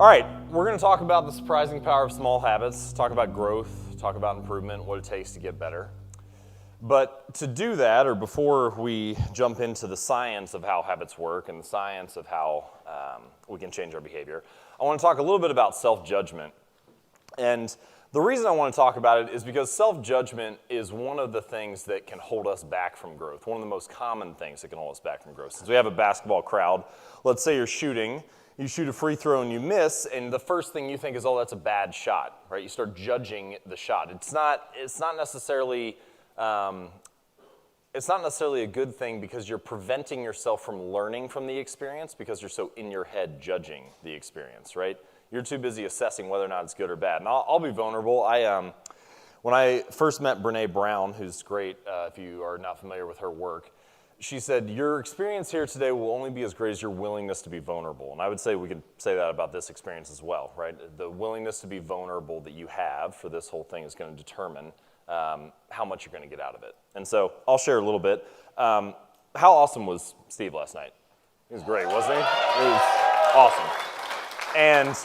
All right, we're going to talk about the surprising power of small habits, talk about growth, talk about improvement, what it takes to get better. But to do that, or before we jump into the science of how habits work and the science of how we can change our behavior, I want to talk a little bit about self-judgment. And the reason I want to talk about it is because self-judgment is one of the things that can hold us back from growth, one of the most common things that can hold us back from growth. Since we have a basketball crowd, let's say you're shooting, you shoot a free throw and you miss, and the first thing you think is, oh, that's a bad shot, right? You start judging the shot. It's not necessarily a good thing because you're preventing yourself from learning from the experience because you're so in your head judging the experience, right? You're too busy assessing whether or not it's good or bad. And I'll be vulnerable. When I first met Brene Brown, who's great if you are not familiar with her work, she said, your experience here today will only be as great as your willingness to be vulnerable. And I would say we could say that about this experience as well, right? The willingness to be vulnerable that you have for this whole thing is going to determine how much you're going to get out of it. And so I'll share a little bit. How awesome was Steve last night? He was great, wasn't he? It was awesome. And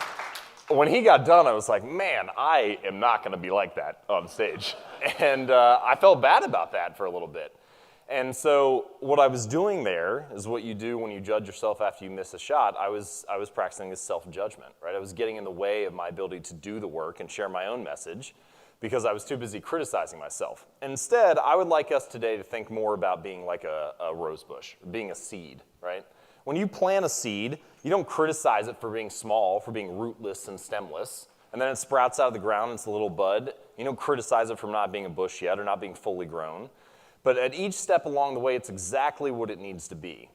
when he got done, I was like, man, I am not going to be like that on stage. And I felt bad about that for a little bit. And so what I was doing there is what you do when you judge yourself after you miss a shot. I was practicing this self-judgment, right? I was getting in the way of my ability to do the work and share my own message because I was too busy criticizing myself. Instead, I would like us today to think more about being like a rose bush, being a seed, right? When you plant a seed, you don't criticize it for being small, for being rootless and stemless, and then it sprouts out of the ground and it's a little bud. You don't criticize it for not being a bush yet or not being fully grown. But at each step along the way, it's exactly what it needs to be.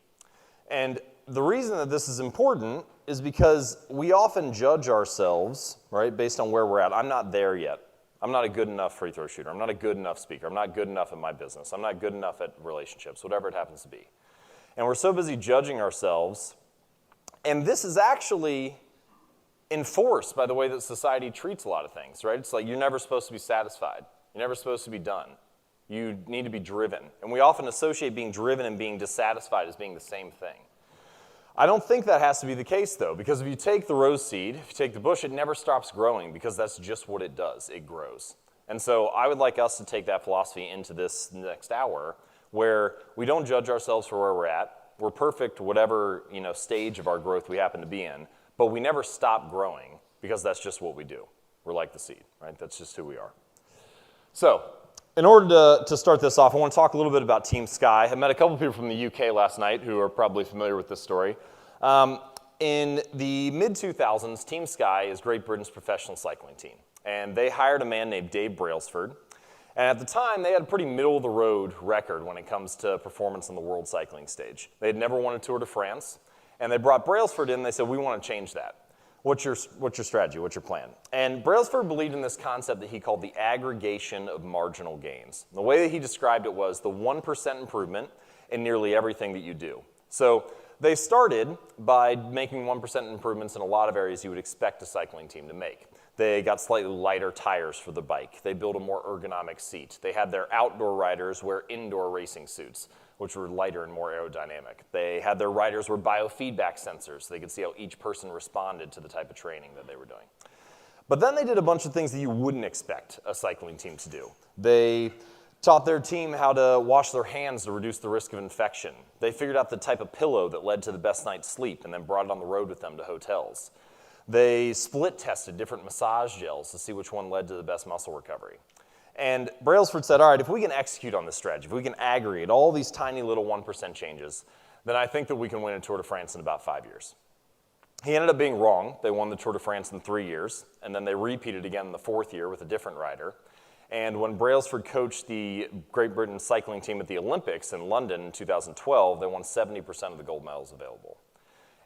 And the reason that this is important is because we often judge ourselves, right, based on where we're at. I'm not there yet. I'm not a good enough free throw shooter. I'm not a good enough speaker. I'm not good enough at my business. I'm not good enough at relationships, whatever it happens to be. And we're so busy judging ourselves. And this is actually enforced by the way that society treats a lot of things, right? It's like you're never supposed to be satisfied. You're never supposed to be done. You need to be driven. And we often associate being driven and being dissatisfied as being the same thing. I don't think that has to be the case, though, because if you take the rose seed, if you take the bush, it never stops growing because that's just what it does. It grows. And so I would like us to take that philosophy into this next hour where we don't judge ourselves for where we're at. We're perfect whatever stage of our growth we happen to be in, but we never stop growing because that's just what we do. We're like the seed, right? That's just who we are. So in order to start this off, I want to talk a little bit about Team Sky. I met a couple people from the UK last night who are probably familiar with this story. In the mid-2000s, Team Sky is Great Britain's professional cycling team. And they hired a man named Dave Brailsford. And at the time, they had a pretty middle-of-the-road record when it comes to performance on the world cycling stage. They had never won a Tour de France. And they brought Brailsford in, and they said, we want to change that. What's your strategy? What's your plan? And Brailsford believed in this concept that he called the aggregation of marginal gains. The way that he described it was the 1% improvement in nearly everything that you do. So they started by making 1% improvements in a lot of areas you would expect a cycling team to make. They got slightly lighter tires for the bike. They built a more ergonomic seat. They had their outdoor riders wear indoor racing suits, which were lighter and more aerodynamic. They had their riders wear biofeedback sensors so they could see how each person responded to the type of training that they were doing. But then they did a bunch of things that you wouldn't expect a cycling team to do. They taught their team how to wash their hands to reduce the risk of infection. They figured out the type of pillow that led to the best night's sleep and then brought it on the road with them to hotels. They split tested different massage gels to see which one led to the best muscle recovery. And Brailsford said, all right, if we can execute on this strategy, if we can aggregate all these tiny little 1% changes, then I think that we can win a Tour de France in about 5 years. He ended up being wrong. They won the Tour de France in 3 years, and then they repeated again in the 4th year with a different rider. And when Brailsford coached the Great Britain cycling team at the Olympics in London in 2012, they won 70% of the gold medals available.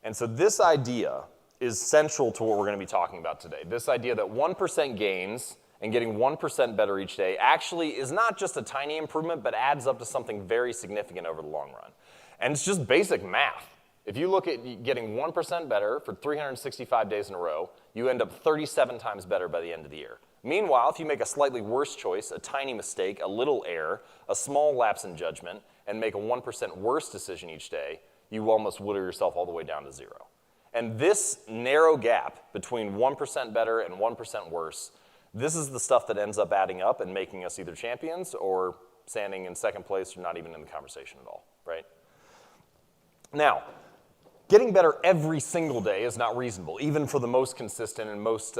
And so this idea is central to what we're going to be talking about today. This idea that 1% gains and getting 1% better each day actually is not just a tiny improvement, but adds up to something very significant over the long run. And it's just basic math. If you look at getting 1% better for 365 days in a row, you end up 37 times better by the end of the year. Meanwhile, if you make a slightly worse choice, a tiny mistake, a little error, a small lapse in judgment, and make a 1% worse decision each day, you almost whittle yourself all the way down to 0. And this narrow gap between 1% better and 1% worse, this is the stuff that ends up adding up and making us either champions or standing in second place or not even in the conversation at all, right? Now, getting better every single day is not reasonable, even for the most consistent and most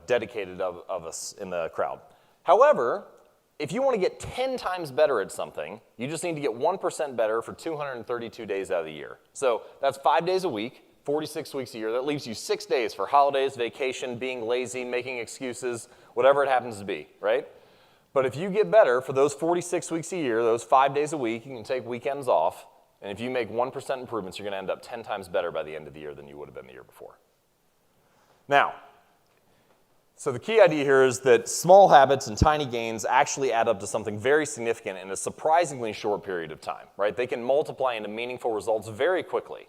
dedicated of us in the crowd. However, if you want to get 10 times better at something, you just need to get 1% better for 232 days out of the year. So that's 5 days a week, 46 weeks a year. That leaves you 6 days for holidays, vacation, being lazy, making excuses, whatever it happens to be, right? But if you get better for those 46 weeks a year, those 5 days a week, you can take weekends off, and if you make 1% improvements, you're going to end up 10 times better by the end of the year than you would have been the year before. Now, so the key idea here is that small habits and tiny gains actually add up to something very significant in a surprisingly short period of time, right? They can multiply into meaningful results very quickly.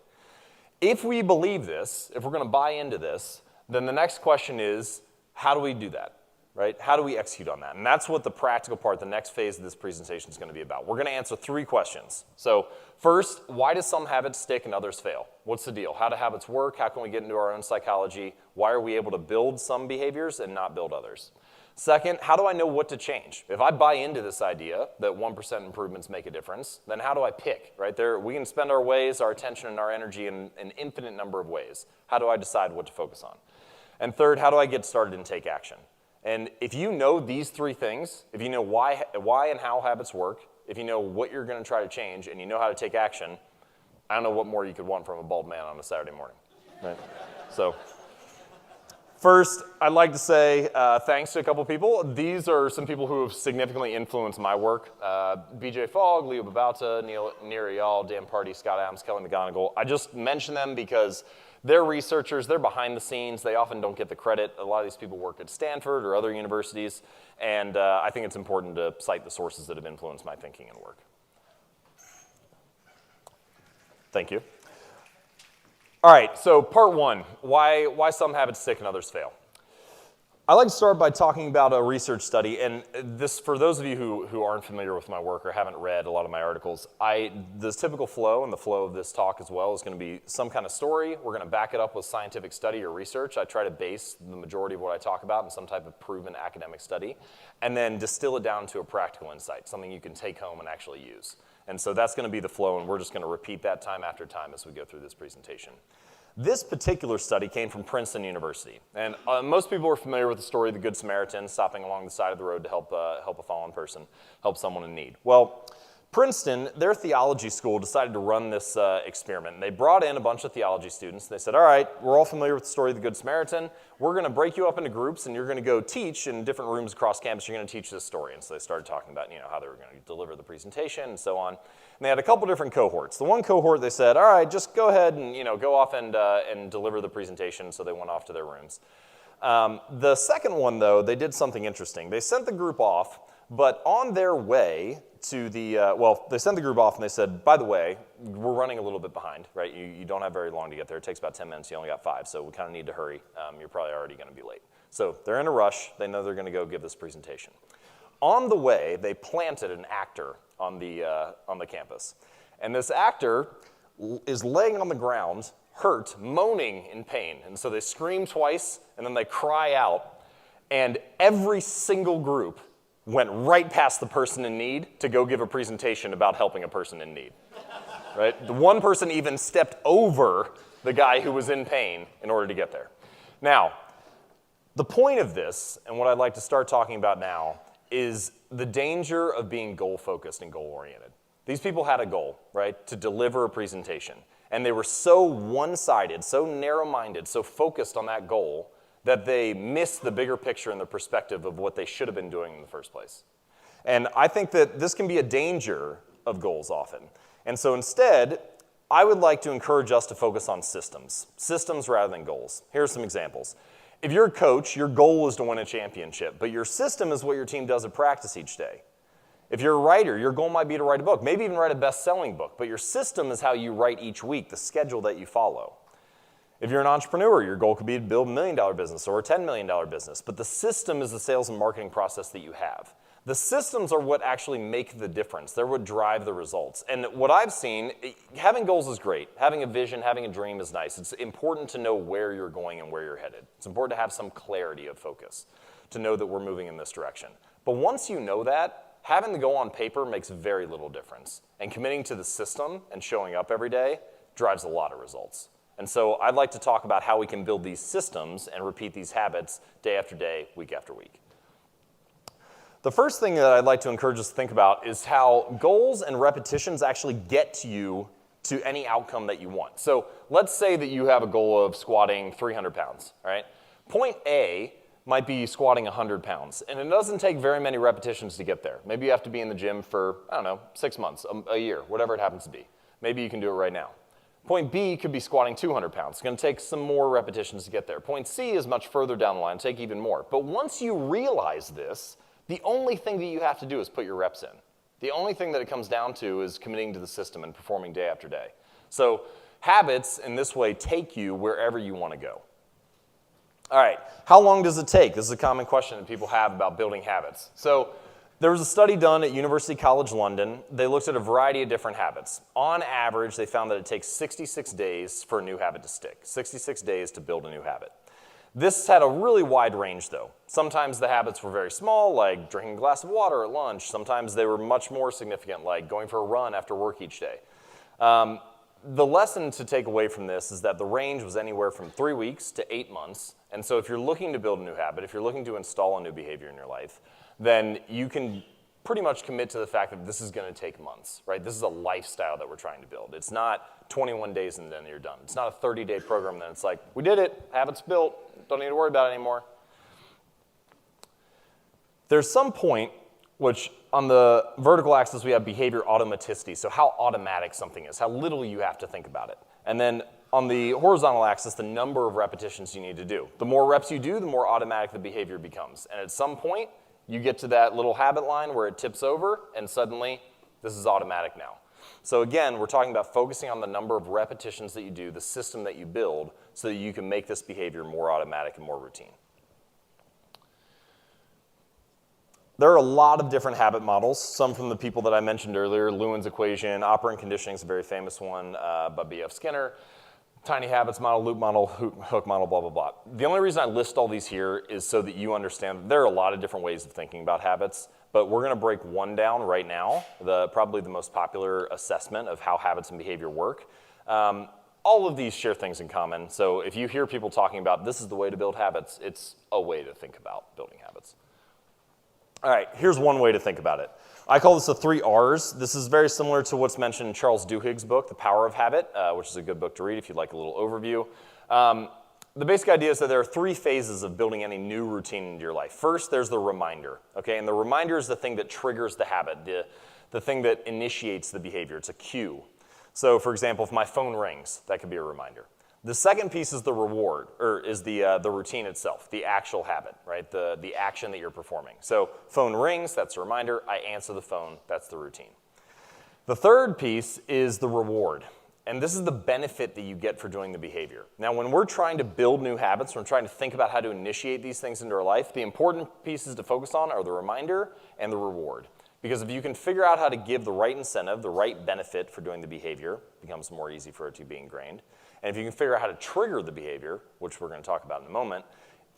If we believe this, if we're going to buy into this, then the next question is, how do we do that? Right? How do we execute on that? And that's what the practical part, the next phase of this presentation is going to be about. We're going to answer 3 questions. So first, why do some habits stick and others fail? What's the deal? How do habits work? How can we get into our own psychology? Why are we able to build some behaviors and not build others? Second, how do I know what to change? If I buy into this idea that 1% improvements make a difference, then how do I pick? Right there, we can spend our ways, our attention, and our energy in an infinite number of ways. How do I decide what to focus on? And third, how do I get started and take action? And if you know these 3 things, if you know why and how habits work, if you know what you're going to try to change, and you know how to take action, I don't know what more you could want from a bald man on a Saturday morning. Right? So first, I'd like to say thanks to a couple people. These are some people who have significantly influenced my work. BJ Fogg, Leo Babauta, Nir Eyal, Dan Party, Scott Adams, Kelly McGonigal. I just mention them because they're researchers, they're behind the scenes, they often don't get the credit. A lot of these people work at Stanford or other universities, and I think it's important to cite the sources that have influenced my thinking and work. Thank you. All right, so part 1, why some habits stick and others fail. I'd like to start by talking about a research study, and this, for those of you who aren't familiar with my work or haven't read a lot of my articles, the typical flow, and the flow of this talk as well, is going to be some kind of story. We're going to back it up with scientific study or research. I try to base the majority of what I talk about in some type of proven academic study, and then distill it down to a practical insight, something you can take home and actually use. And so that's going to be the flow, and we're just going to repeat that time after time as we go through this presentation. This particular study came from Princeton University, and most people are familiar with the story of the Good Samaritan stopping along the side of the road to help a fallen person, help someone in need. Well, Princeton, their theology school, decided to run this experiment. And they brought in a bunch of theology students. They said, all right, we're all familiar with the story of the Good Samaritan. We're going to break you up into groups, and you're going to go teach in different rooms across campus. You're going to teach this story. And so they started talking about how they were going to deliver the presentation and so on. And they had a couple different cohorts. The one cohort, they said, all right, just go ahead and go off and deliver the presentation. So they went off to their rooms. The second one, though, they did something interesting. They sent the group off, but on their way to they sent the group off and they said, by the way, we're running a little bit behind, right? You don't have very long to get there. It takes about 10 minutes. You only got 5, so we kind of need to hurry. You're probably already going to be late. So they're in a rush. They know they're going to go give this presentation. On the way, they planted an actor on the campus. And this actor is laying on the ground, hurt, moaning in pain. And so they scream twice, and then they cry out. And every single group went right past the person in need to go give a presentation about helping a person in need. Right? The one person even stepped over the guy who was in pain in order to get there. Now, the point of this, and what I'd like to start talking about now, is the danger of being goal-focused and goal-oriented. These people had a goal, right, to deliver a presentation. And they were so one-sided, so narrow-minded, so focused on that goal that they missed the bigger picture and the perspective of what they should have been doing in the first place. And I think that this can be a danger of goals often. And so instead, I would like to encourage us to focus on systems rather than goals. Here are some examples. If you're a coach, your goal is to win a championship, but your system is what your team does at practice each day. If you're a writer, your goal might be to write a book, maybe even write a best-selling book, but your system is how you write each week, the schedule that you follow. If you're an entrepreneur, your goal could be to build $1 million business or a $10 million business, but the system is the sales and marketing process that you have. The systems are what actually make the difference. They're what drive the results. And what I've seen, having goals is great. Having a vision, having a dream is nice. It's important to know where you're going and where you're headed. It's important to have some clarity of focus, to know that we're moving in this direction. But once you know that, having the goal on paper makes very little difference. And committing to the system and showing up every day drives a lot of results. And so I'd like to talk about how we can build these systems and repeat these habits day after day, week after week. The first thing that I'd like to encourage us to think about is how goals and repetitions actually get you to any outcome that you want. So let's say that you have a goal of squatting 300 pounds, all right? Point A might be squatting 100 pounds, and it doesn't take very many repetitions to get there. Maybe you have to be in the gym for, 6 months, a year, whatever it happens to be. Maybe you can do it right now. Point B could be squatting 200 pounds. It's going to take some more repetitions to get there. Point C is much further down the line, take even more. But once you realize this, the only thing that you have to do is put your reps in. The only thing that it comes down to is committing to the system and performing day after day. So habits in this way take you wherever you want to go. All right, how long does it take? This is a common question that people have about building habits. So there was a study done at University College London. They looked at a variety of different habits. On average, they found that it takes 66 days for a new habit to stick, 66 days to build a new habit. This had a really wide range, though. Sometimes the habits were very small, like drinking a glass of water at lunch. Sometimes they were much more significant, like going for a run after work each day. The lesson to take away from this is that the range was anywhere from 3 weeks to 8 months. And so if you're looking to build a new habit, if you're looking to install a new behavior in your life, then you can pretty much commit to the fact that this is going to take months, right? This is a lifestyle that we're trying to build. It's not 21 days and then you're done. It's not a 30-day program and then it's like, we did it, habits built, don't need to worry about it anymore. There's some point, which on the vertical axis we have behavior automaticity, so how automatic something is, how little you have to think about it. And then on the horizontal axis, the number of repetitions you need to do. The more reps you do, the more automatic the behavior becomes. And at some point, you get to that little habit line where it tips over, and suddenly, this is automatic now. So again, we're talking about focusing on the number of repetitions that you do, the system that you build, so that you can make this behavior more automatic and more routine. There are a lot of different habit models, some from the people that I mentioned earlier. Lewin's equation, operant conditioning is a very famous one by B.F. Skinner. Tiny habits model, loop model, hook model, blah, blah, blah. The only reason I list all these here is so that you understand that there are a lot of different ways of thinking about habits, but we're going to break one down right now, probably the most popular assessment of how habits and behavior work. All of these share things in common, so if you hear people talking about this is the way to build habits, it's a way to think about building habits. All right, here's one way to think about it. I call this the 3 R's. This is very similar to what's mentioned in Charles Duhigg's book, The Power of Habit, which is a good book to read if you'd like a little overview. The basic idea is that there are 3 phases of building any new routine into your life. First, there's the reminder, okay? And the reminder is the thing that triggers the habit, the thing that initiates the behavior. It's a cue. So, for example, if my phone rings, that could be a reminder. The second piece is the reward, or is the routine itself, the actual habit, right? The action that you're performing. So phone rings, that's a reminder. I answer the phone, that's the routine. The third piece is the reward. And this is the benefit that you get for doing the behavior. Now, when we're trying to build new habits, when we're trying to think about how to initiate these things into our life, the important pieces to focus on are the reminder and the reward. Because if you can figure out how to give the right incentive, the right benefit for doing the behavior, it becomes more easy for it to be ingrained. And if you can figure out how to trigger the behavior, which we're going to talk about in a moment,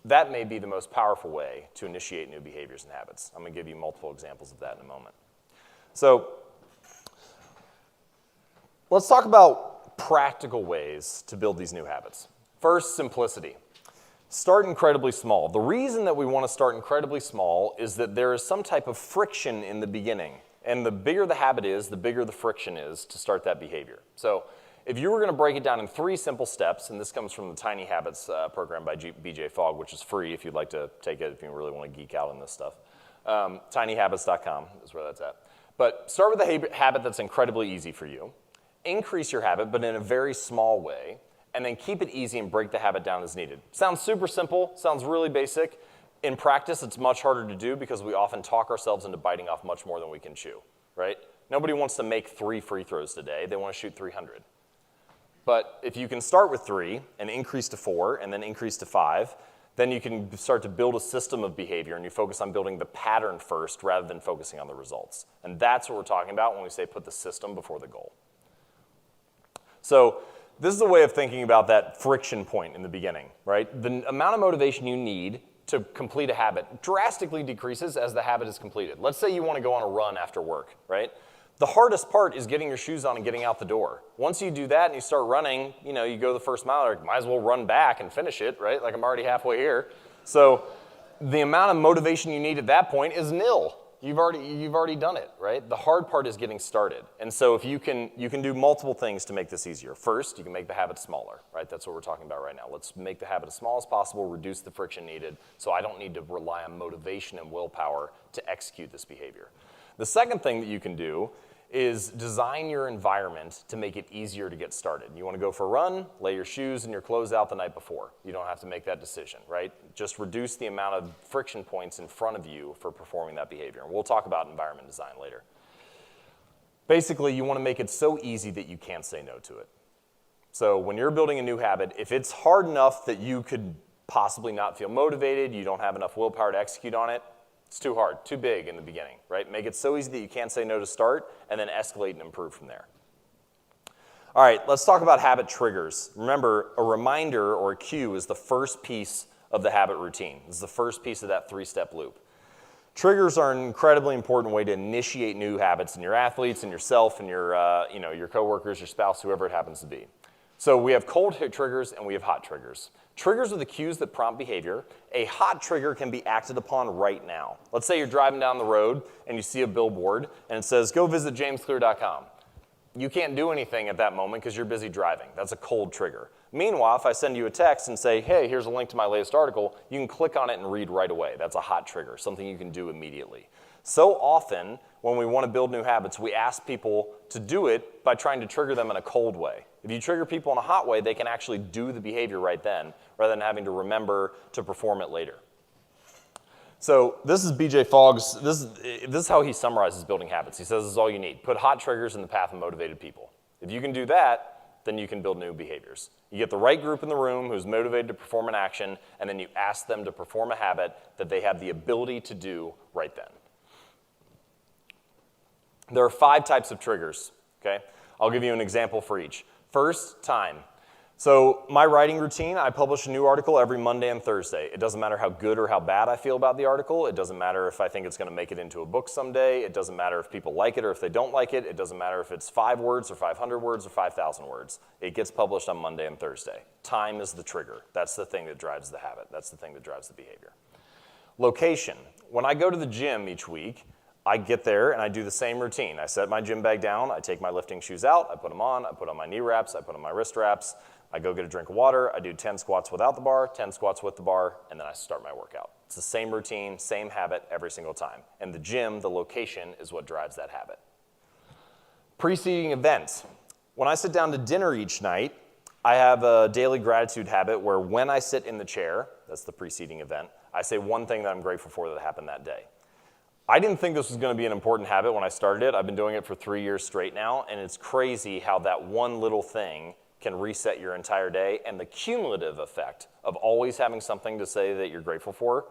that may be the most powerful way to initiate new behaviors and habits. I'm going to give you multiple examples of that in a moment. So let's talk about practical ways to build these new habits. First, simplicity. Start incredibly small. The reason that we want to start incredibly small is that there is some type of friction in the beginning. And the bigger the habit is, the bigger the friction is to start that behavior. So if you were going to break it down in 3 simple steps, and this comes from the Tiny Habits program by BJ Fogg, which is free if you'd like to take it if you really want to geek out on this stuff. tinyhabits.com is where that's at. But start with a habit that's incredibly easy for you. Increase your habit, but in a very small way, and then keep it easy and break the habit down as needed. Sounds super simple, sounds really basic. In practice, it's much harder to do because we often talk ourselves into biting off much more than we can chew, right? Nobody wants to make 3 free throws today. They want to shoot 300. But if you can start with 3 and increase to 4 and then increase to 5, then you can start to build a system of behavior, and you focus on building the pattern first rather than focusing on the results. And that's what we're talking about when we say put the system before the goal. So this is a way of thinking about that friction point in the beginning, right? The amount of motivation you need to complete a habit drastically decreases as the habit is completed. Let's say you want to go on a run after work, right? The hardest part is getting your shoes on and getting out the door. Once you do that and you start running, you go the first mile, might as well run back and finish it, right? Like I'm already halfway here. So the amount of motivation you need at that point is nil. You've already done it, right? The hard part is getting started. And so if you can do multiple things to make this easier. First, you can make the habit smaller, right? That's what we're talking about right now. Let's make the habit as small as possible, reduce the friction needed, so I don't need to rely on motivation and willpower to execute this behavior. The second thing that you can do is design your environment to make it easier to get started. You want to go for a run, lay your shoes and your clothes out the night before. You don't have to make that decision, right? Just reduce the amount of friction points in front of you for performing that behavior. And we'll talk about environment design later. Basically, you want to make it so easy that you can't say no to it. So when you're building a new habit, if it's hard enough that you could possibly not feel motivated, you don't have enough willpower to execute on it, it's too hard, too big in the beginning, right? Make it so easy that you can't say no to start, and then escalate and improve from there. All right, let's talk about habit triggers. Remember, a reminder or a cue is the first piece of the habit routine. This is the first piece of that three-step loop. Triggers are an incredibly important way to initiate new habits in your athletes and yourself and your coworkers, your spouse, whoever it happens to be. So we have cold triggers and we have hot triggers. Triggers are the cues that prompt behavior. A hot trigger can be acted upon right now. Let's say you're driving down the road and you see a billboard and it says, go visit jamesclear.com. You can't do anything at that moment because you're busy driving. That's a cold trigger. Meanwhile, if I send you a text and say, hey, here's a link to my latest article, you can click on it and read right away. That's a hot trigger, something you can do immediately. So often, when we want to build new habits, we ask people to do it by trying to trigger them in a cold way. If you trigger people in a hot way, they can actually do the behavior right then, rather than having to remember to perform it later. So this is BJ Fogg's, this is how he summarizes building habits. He says this is all you need. Put hot triggers in the path of motivated people. If you can do that, then you can build new behaviors. You get the right group in the room who's motivated to perform an action, and then you ask them to perform a habit that they have the ability to do right then. There are 5 types of triggers, okay? I'll give you an example for each. First, time. So my writing routine, I publish a new article every Monday and Thursday. It doesn't matter how good or how bad I feel about the article. It doesn't matter if I think it's going to make it into a book someday. It doesn't matter if people like it or if they don't like it. It doesn't matter if it's 5 words or 500 words or 5,000 words. It gets published on Monday and Thursday. Time is the trigger. That's the thing that drives the habit. That's the thing that drives the behavior. Location. When I go to the gym each week, I get there and I do the same routine. I set my gym bag down, I take my lifting shoes out, I put them on, I put on my knee wraps, I put on my wrist wraps, I go get a drink of water, I do 10 squats without the bar, 10 squats with the bar, and then I start my workout. It's the same routine, same habit every single time. And the gym, the location, is what drives that habit. Preceding event. When I sit down to dinner each night, I have a daily gratitude habit where when I sit in the chair, that's the preceding event, I say one thing that I'm grateful for that happened that day. I didn't think this was going to be an important habit when I started it. I've been doing it for 3 years straight now, and it's crazy how that one little thing can reset your entire day, and the cumulative effect of always having something to say that you're grateful for,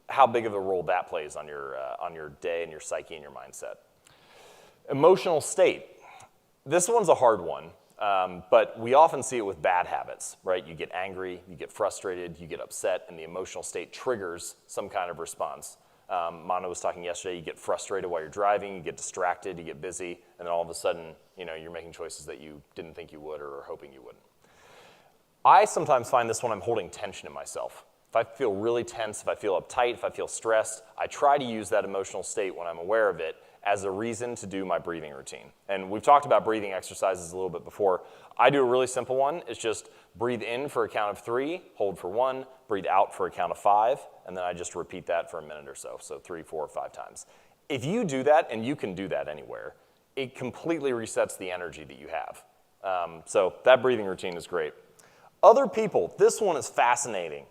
how big of a role that plays on your day and your psyche and your mindset. Emotional state. This one's a hard one, but we often see it with bad habits, right? You get angry, you get frustrated, you get upset, and the emotional state triggers some kind of response. Mano was talking yesterday, you get frustrated while you're driving, you get distracted, you get busy, and then all of a sudden, you're making choices that you didn't think you would or are hoping you wouldn't. I sometimes find this when I'm holding tension in myself. If I feel really tense, if I feel uptight, if I feel stressed, I try to use that emotional state when I'm aware of it as a reason to do my breathing routine. And we've talked about breathing exercises a little bit before. I do a really simple one. It's just breathe in for a count of 3, hold for 1, breathe out for a count of 5, and then I just repeat that for a minute or so, so 3, 4, 5 times. If you do that, and you can do that anywhere, it completely resets the energy that you have. So that breathing routine is great. Other people, this one is fascinating.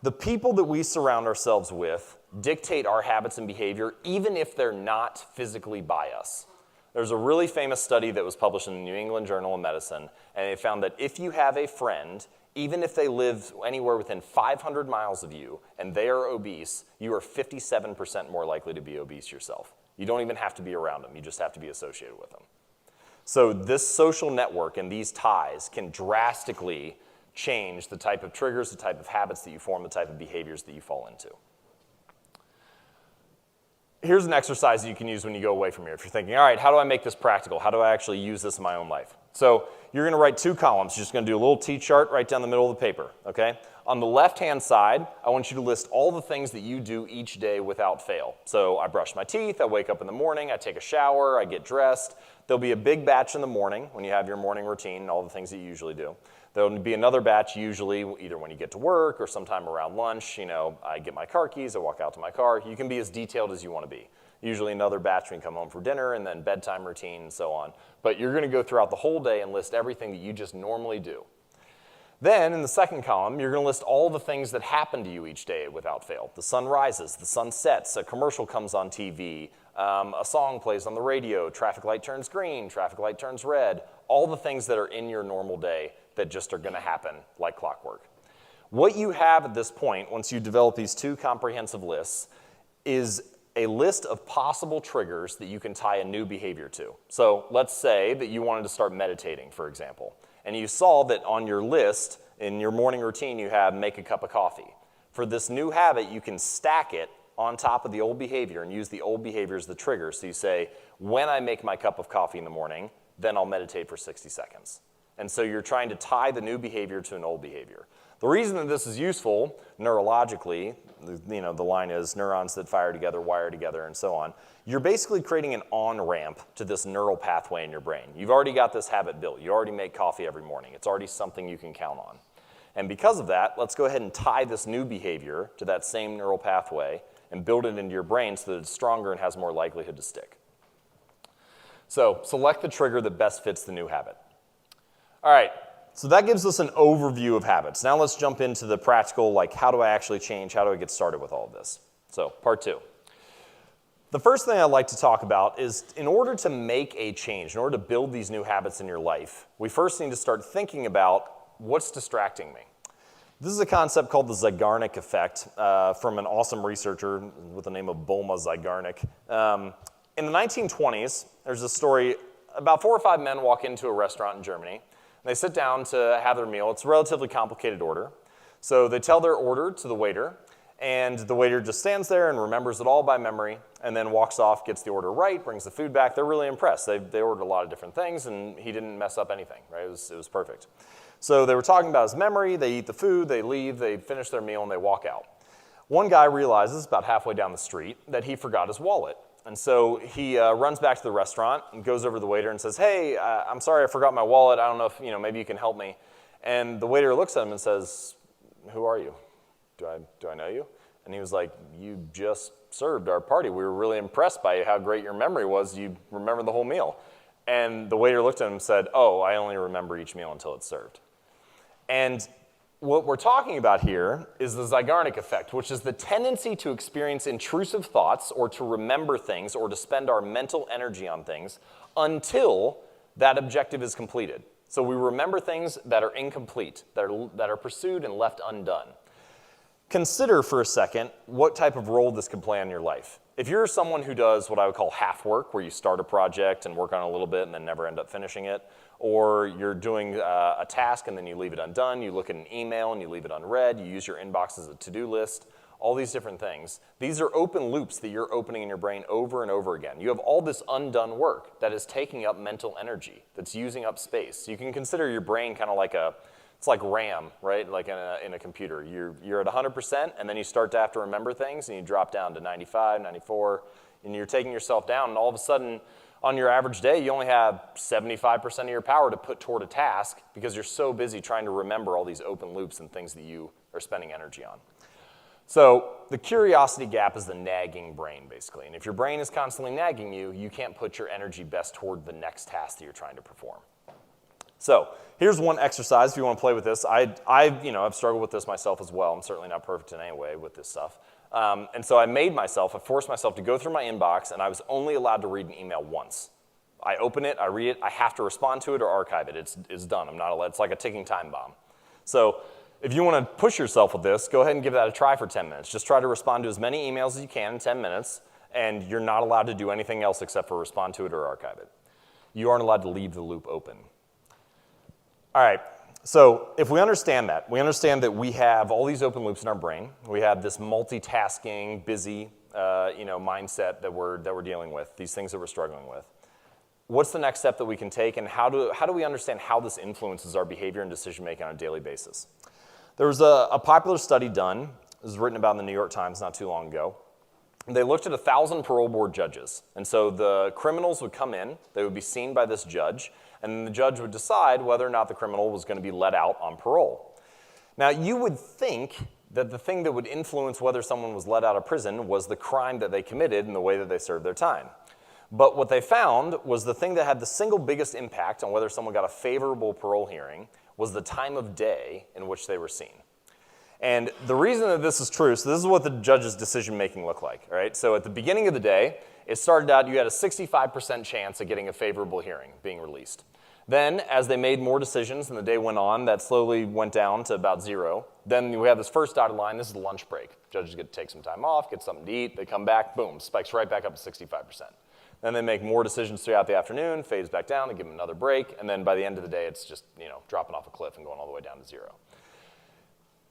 The people that we surround ourselves with dictate our habits and behavior, even if they're not physically by us. There's a really famous study that was published in the New England Journal of Medicine, and it found that if you have a friend, even if they live anywhere within 500 miles of you and they are obese, you are 57% more likely to be obese yourself. You don't even have to be around them. You just have to be associated with them. So this social network and these ties can drastically change the type of triggers, the type of habits that you form, the type of behaviors that you fall into. Here's an exercise that you can use when you go away from here. If you're thinking, all right, how do I make this practical? How do I actually use this in my own life? So you're going to write 2 columns. You're just going to do a little T-chart right down the middle of the paper, okay? On the left-hand side, I want you to list all the things that you do each day without fail. So I brush my teeth, I wake up in the morning, I take a shower, I get dressed. There'll be a big batch in the morning when you have your morning routine, all the things that you usually do. There'll be another batch usually either when you get to work or sometime around lunch. I get my car keys, I walk out to my car. You can be as detailed as you want to be. Usually another batch when you come home for dinner and then bedtime routine and so on. But you're going to go throughout the whole day and list everything that you just normally do. Then in the second column, you're going to list all the things that happen to you each day without fail. The sun rises, the sun sets, a commercial comes on TV, a song plays on the radio, traffic light turns green, traffic light turns red, all the things that are in your normal day that just are going to happen like clockwork. What you have at this point, once you develop these 2 comprehensive lists, is a list of possible triggers that you can tie a new behavior to. So let's say that you wanted to start meditating, for example, and you saw that on your list, in your morning routine, you have make a cup of coffee. For this new habit, you can stack it on top of the old behavior and use the old behavior as the trigger. So you say, when I make my cup of coffee in the morning, then I'll meditate for 60 seconds. And so you're trying to tie the new behavior to an old behavior. The reason that this is useful neurologically, the line is neurons that fire together, wire together, and so on. You're basically creating an on-ramp to this neural pathway in your brain. You've already got this habit built. You already make coffee every morning. It's already something you can count on. And because of that, let's go ahead and tie this new behavior to that same neural pathway and build it into your brain so that it's stronger and has more likelihood to stick. So select the trigger that best fits the new habit. All right, so that gives us an overview of habits. Now let's jump into the practical, like how do I actually change, how do I get started with all of this? So part 2. The first thing I'd like to talk about is in order to make a change, in order to build these new habits in your life, we first need to start thinking about what's distracting me. This is a concept called the Zeigarnik effect from an awesome researcher with the name of Bulma Zeigarnik. In the 1920s, there's a story about 4 or 5 men walk into a restaurant in Germany. They sit down to have their meal. It's a relatively complicated order. So they tell their order to the waiter, and the waiter just stands there and remembers it all by memory, and then walks off, gets the order right, brings the food back. They're really impressed. They ordered a lot of different things, and he didn't mess up anything, right? It was perfect. So they were talking about his memory. They eat the food, they leave, they finish their meal, and they walk out. One guy realizes about halfway down the street that he forgot his wallet. And so he runs back to the restaurant and goes over to the waiter and says, hey, I'm sorry, I forgot my wallet. I don't know if, maybe you can help me. And the waiter looks at him and says, who are you? Do I know you? And he was like, you just served our party. We were really impressed by how great your memory was. You remember the whole meal. And the waiter looked at him and said, oh, I only remember each meal until it's served. And what we're talking about here is the Zeigarnik effect, which is the tendency to experience intrusive thoughts or to remember things or to spend our mental energy on things until that objective is completed. So we remember things that are incomplete, that are pursued and left undone. Consider for a second what type of role this could play in your life. If you're someone who does what I would call half work, where you start a project and work on it a little bit and then never end up finishing it, or you're doing a task and then you leave it undone, you look at an email and you leave it unread, you use your inbox as a to-do list, all these different things. These are open loops that you're opening in your brain over and over again. You have all this undone work that is taking up mental energy, that's using up space. You can consider your brain kind of like it's like RAM, right? Like in a computer. You're at 100%, and then you start to have to remember things, and you drop down to 95, 94, and you're taking yourself down, and all of a sudden, on your average day, you only have 75% of your power to put toward a task because you're so busy trying to remember all these open loops and things that you are spending energy on. So the curiosity gap is the nagging brain, basically. And if your brain is constantly nagging you, you can't put your energy best toward the next task that you're trying to perform. So here's one exercise if you want to play with this. I've struggled with this myself as well. I'm certainly not perfect in any way with this stuff. And so I forced myself to go through my inbox, and I was only allowed to read an email once. I open it, I read it, I have to respond to it or archive it. It's done. I'm not allowed. It's like a ticking time bomb. So if you want to push yourself with this, go ahead and give that a try for 10 minutes. Just try to respond to as many emails as you can in 10 minutes, and you're not allowed to do anything else except for respond to it or archive it. You aren't allowed to leave the loop open. All right, so if we understand that we have all these open loops in our brain, we have this multitasking, busy mindset that we're dealing with, these things that we're struggling with. What's the next step that we can take, and how do we understand how this influences our behavior and decision-making on a daily basis? There was a popular study done. It was written about in the New York Times not too long ago. They looked at 1,000 parole board judges. And so the criminals would come in, they would be seen by this judge, and then the judge would decide whether or not the criminal was going to be let out on parole. Now, you would think that the thing that would influence whether someone was let out of prison was the crime that they committed and the way that they served their time. But what they found was the thing that had the single biggest impact on whether someone got a favorable parole hearing was the time of day in which they were seen. And the reason that this is true, so this is what the judge's decision-making looked like, all right? So at the beginning of the day, it started out you had a 65% chance of getting a favorable hearing being released. Then, as they made more decisions and the day went on, that slowly went down to about 0. Then we have this first dotted line. This is the lunch break. Judges get to take some time off, get something to eat. They come back, boom, spikes right back up to 65%. Then they make more decisions throughout the afternoon, fades back down, they give them another break, and then by the end of the day, it's just dropping off a cliff and going all the way down to 0.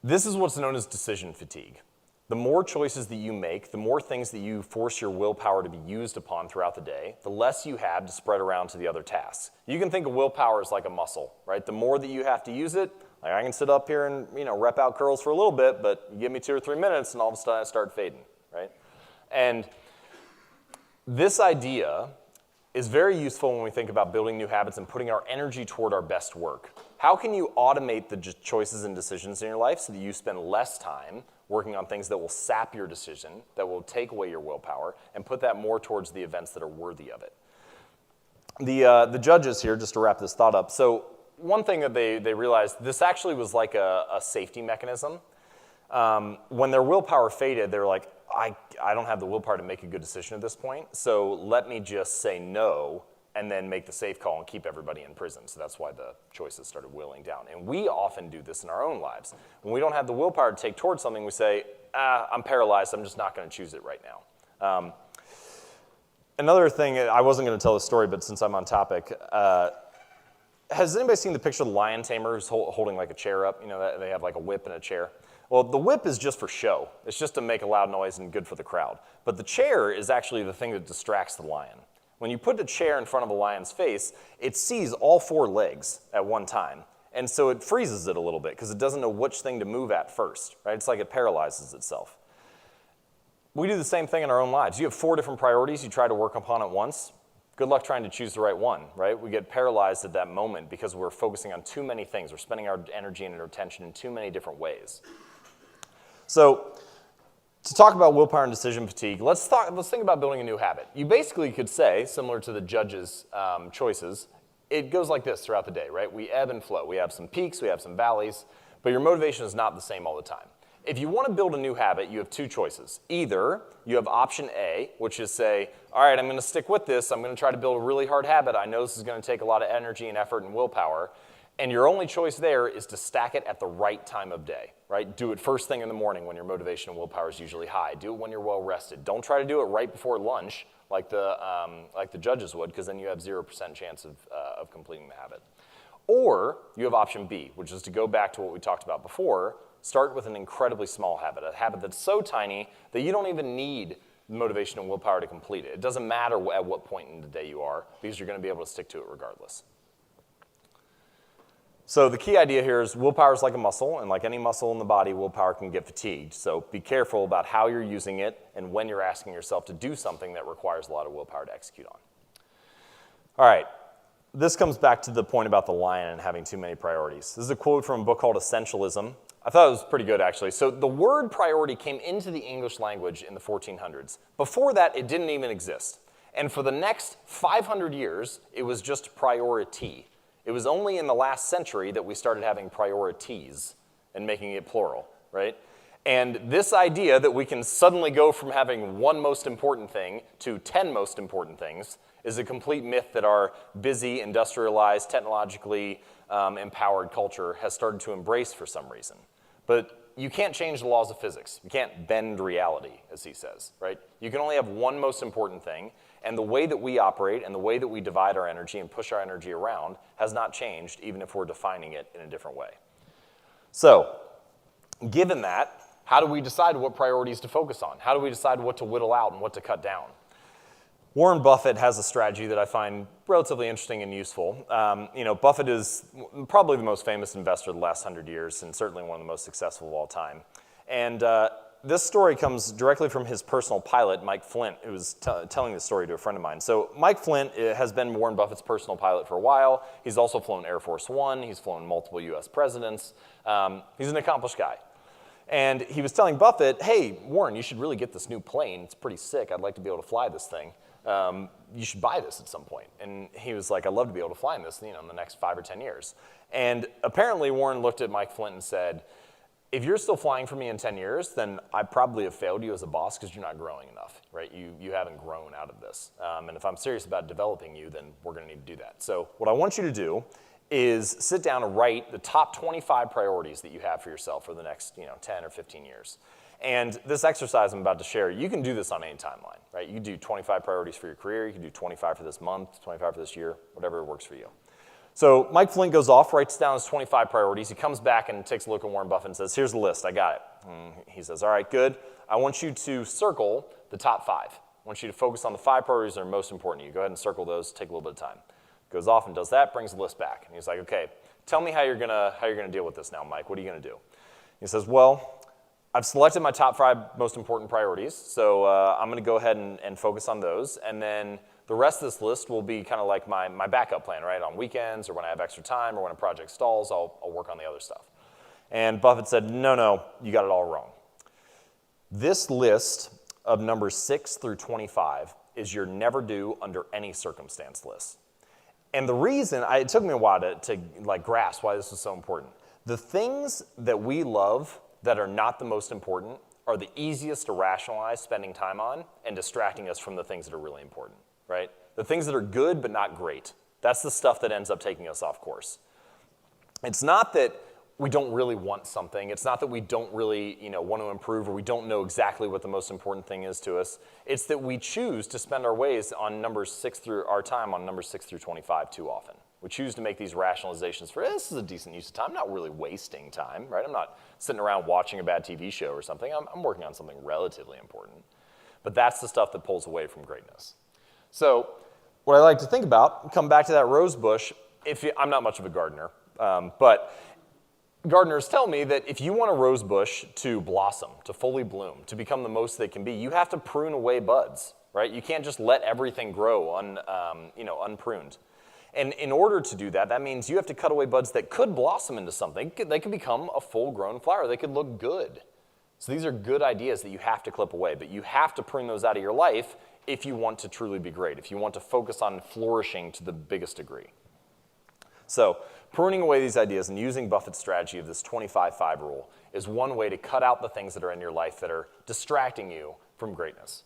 This is what's known as decision fatigue. The more choices that you make, the more things that you force your willpower to be used upon throughout the day, the less you have to spread around to the other tasks. You can think of willpower as like a muscle, right? The more that you have to use it, like I can sit up here and rep out curls for a little bit, but you give me 2 or 3 minutes and all of a sudden I start fading, right? And this idea is very useful when we think about building new habits and putting our energy toward our best work. How can you automate the choices and decisions in your life so that you spend less time working on things that will sap your decision, that will take away your willpower, and put that more towards the events that are worthy of it? The judges here, just to wrap this thought up, so one thing that they realized, this actually was like a safety mechanism. When their willpower faded, they were like, I don't have the willpower to make a good decision at this point, so let me just say no and then make the safe call and keep everybody in prison. So that's why the choices started whittling down. And we often do this in our own lives. When we don't have the willpower to take towards something, we say, I'm paralyzed, I'm just not going to choose it right now. Another thing, I wasn't going to tell this story, but since I'm on topic, has anybody seen the picture of the lion tamer who's holding like a chair up? They have like a whip and a chair. Well, the whip is just for show. It's just to make a loud noise and good for the crowd. But the chair is actually the thing that distracts the lion. When you put a chair in front of a lion's face, it sees all 4 legs at one time. And so it freezes it a little bit because it doesn't know which thing to move at first, right? It's like it paralyzes itself. We do the same thing in our own lives. You have 4 different priorities you try to work upon at once. Good luck trying to choose the right one, right? We get paralyzed at that moment because we're focusing on too many things. We're spending our energy and our attention in too many different ways. So to talk about willpower and decision fatigue, let's think about building a new habit. You basically could say, similar to the judges' choices, it goes like this throughout the day, right? We ebb and flow. We have some peaks, we have some valleys, but your motivation is not the same all the time. If you want to build a new habit, you have 2 choices. Either you have option A, which is say, all right, I'm going to stick with this. I'm going to try to build a really hard habit. I know this is going to take a lot of energy and effort and willpower. And your only choice there is to stack it at the right time of day, right? Do it first thing in the morning when your motivation and willpower is usually high. Do it when you're well rested. Don't try to do it right before lunch like the judges would, because then you have 0% chance of completing the habit. Or you have option B, which is to go back to what we talked about before. Start with an incredibly small habit, a habit that's so tiny that you don't even need motivation and willpower to complete it. It doesn't matter at what point in the day you are, because you're going to be able to stick to it regardless. So the key idea here is willpower is like a muscle, and like any muscle in the body, willpower can get fatigued. So be careful about how you're using it and when you're asking yourself to do something that requires a lot of willpower to execute on. All right, this comes back to the point about the lion and having too many priorities. This is a quote from a book called Essentialism. I thought it was pretty good, actually. So the word priority came into the English language in the 1400s. Before that, it didn't even exist. And for the next 500 years, it was just priority. It was only in the last century that we started having priorities and making it plural, right? And this idea that we can suddenly go from having 1 most important thing to 10 most important things is a complete myth that our busy, industrialized, technologically empowered culture has started to embrace for some reason. But you can't change the laws of physics. You can't bend reality, as he says, right? You can only have one most important thing, and the way that we operate and the way that we divide our energy and push our energy around has not changed, even if we're defining it in a different way. So, given that, how do we decide what priorities to focus on? How do we decide what to whittle out and what to cut down? Warren Buffett has a strategy that I find relatively interesting and useful. Buffett is probably the most famous investor of the last 100 years and certainly one of the most successful of all time. And this story comes directly from his personal pilot, Mike Flint, who was telling this story to a friend of mine. So Mike Flint has been Warren Buffett's personal pilot for a while. He's also flown Air Force One. He's flown multiple U.S. presidents. He's an accomplished guy. And he was telling Buffett, hey, Warren, you should really get this new plane. It's pretty sick. I'd like to be able to fly this thing. You should buy this at some point. And he was like, I'd love to be able to fly in this, in the next 5 or 10 years. And apparently Warren looked at Mike Flint and said, if you're still flying for me in 10 years, then I probably have failed you as a boss because you're not growing enough, right? You haven't grown out of this. And if I'm serious about developing you, then we're going to need to do that. So what I want you to do is sit down and write the top 25 priorities that you have for yourself for the next 10 or 15 years. And this exercise I'm about to share, you can do this on any timeline, right? You can do 25 priorities for your career. You can do 25 for this month, 25 for this year, whatever works for you. So Mike Flint goes off, writes down his 25 priorities. He comes back and takes a look at Warren Buffett and says, here's the list. I got it. And he says, all right, good. I want you to circle the top 5. I want you to focus on the 5 priorities that are most important to you. Go ahead and circle those. Take a little bit of time. Goes off and does that, brings the list back. And he's like, okay, tell me how you're gonna deal with this now, Mike. What are you going to do? He says, well, I've selected my top 5 most important priorities, so I'm going to go ahead and focus on those. And then the rest of this list will be kind of like my backup plan, right? On weekends or when I have extra time or when a project stalls, I'll work on the other stuff. And Buffett said, no, you got it all wrong. This list of numbers 6 through 25 is your never do under any circumstance list. And the reason, it took me a while to grasp why this was so important. The things that we love that are not the most important are the easiest to rationalize spending time on and distracting us from the things that are really important, right? The things that are good but not great. That's the stuff that ends up taking us off course. It's not that we don't really want something. It's not that we don't really want to improve or we don't know exactly what the most important thing is to us. It's that we choose to spend our time on numbers 6 through 25 too often. We choose to make these rationalizations for, this is a decent use of time. I'm not really wasting time, right? I'm not sitting around watching a bad TV show or something. I'm working on something relatively important. But that's the stuff that pulls away from greatness. So what I like to think about, come back to that rose bush. I'm not much of a gardener, but gardeners tell me that if you want a rose bush to blossom, to fully bloom, to become the most they can be, you have to prune away buds, right? You can't just let everything grow unpruned. And in order to do that, that means you have to cut away buds that could blossom into something. They could become a full-grown flower. They could look good. So these are good ideas that you have to clip away, but you have to prune those out of your life if you want to truly be great, if you want to focus on flourishing to the biggest degree. So pruning away these ideas and using Buffett's strategy of this 25-5 rule is one way to cut out the things that are in your life that are distracting you from greatness.